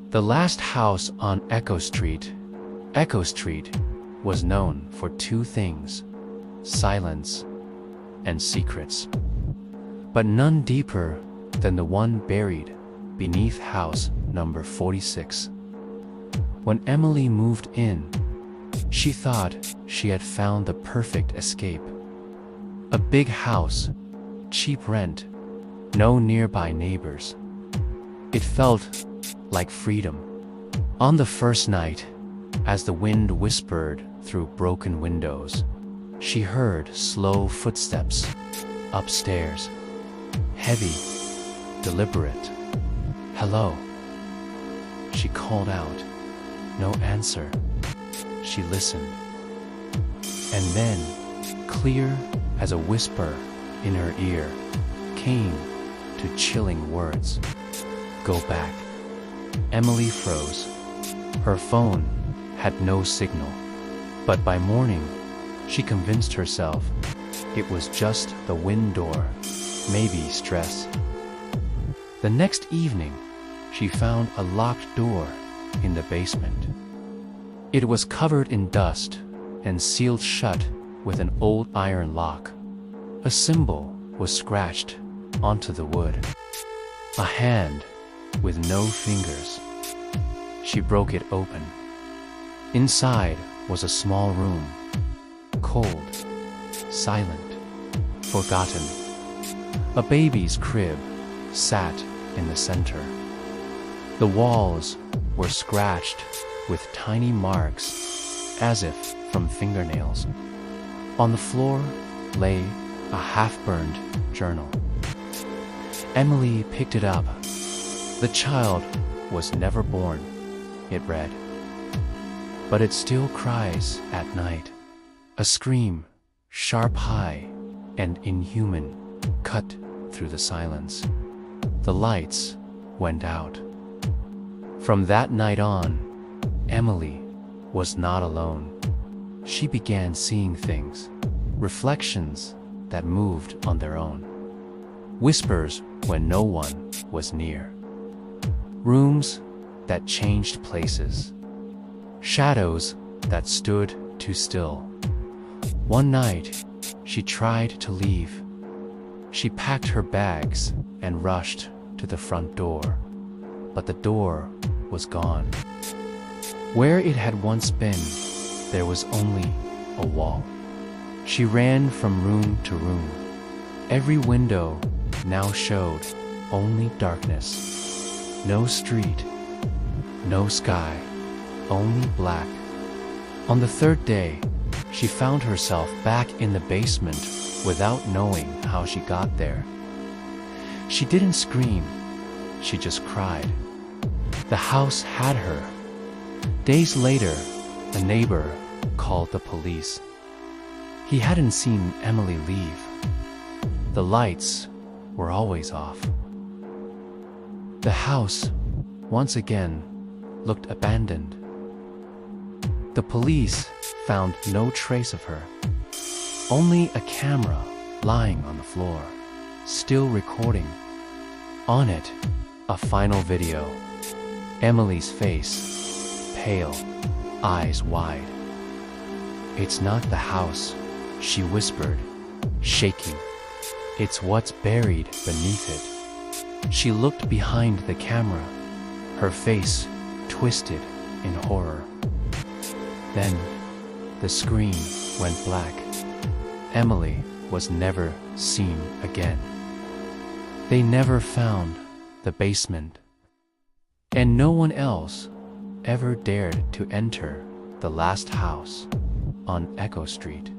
The last house on Echo Street. Echo Street was known for two things: silence and secrets, but none deeper than the one buried beneath house number 46. When Emily moved in, she thought she had found the perfect escape. A big house, cheap rent, no nearby neighbors. It felt like freedom. On the first night, as the wind whispered through broken windows, she heard slow footsteps upstairs. Heavy, deliberate. "Hello," she called out. No answer. She listened. And then, clear as a whisper in her ear, came two chilling words: "Go back." Emily froze. Her phone had no signal, but by morning, she convinced herself it was just the wind door, maybe stress. The next evening, she found a locked door in the basement. It was covered in dust and sealed shut with an old iron lock. A symbol was scratched onto the wood. A hand with no fingers. She broke it open. Inside was a small room, cold, silent, forgotten. A baby's crib sat in the center. The walls were scratched with tiny marks, as if from fingernails. On the floor lay a half-burned journal. Emily picked it up. "The child was never born," it read. "But it still cries at night. A scream, sharp high and inhuman, cut through the silence." The lights went out. From that night on, Emily was not alone. She began seeing things, reflections that moved on their own, whispers when no one was near, rooms that changed places, shadows that stood too still. One night, she tried to leave. She packed her bags and rushed to the front door, but the door was gone. Where it had once been, there was only a wall. She ran from room to room. Every window now showed only darkness. No street, no sky, only black. On the third day, she found herself back in the basement without knowing how she got there. She didn't scream, she just cried. The house had her. Days later, a neighbor called the police. He hadn't seen Emily leave. The lights were always off. The house, once again, looked abandoned. The police found no trace of her. Only a camera lying on the floor, still recording. On it, a final video. Emily's face, pale, eyes wide. "It's not the house," she whispered, shaking. "It's what's buried beneath it." She looked behind the camera, her face twisted in horror. Then, the screen went black. Emily was never seen again. They never found the basement, and no one else ever dared to enter the last house on Echo Street.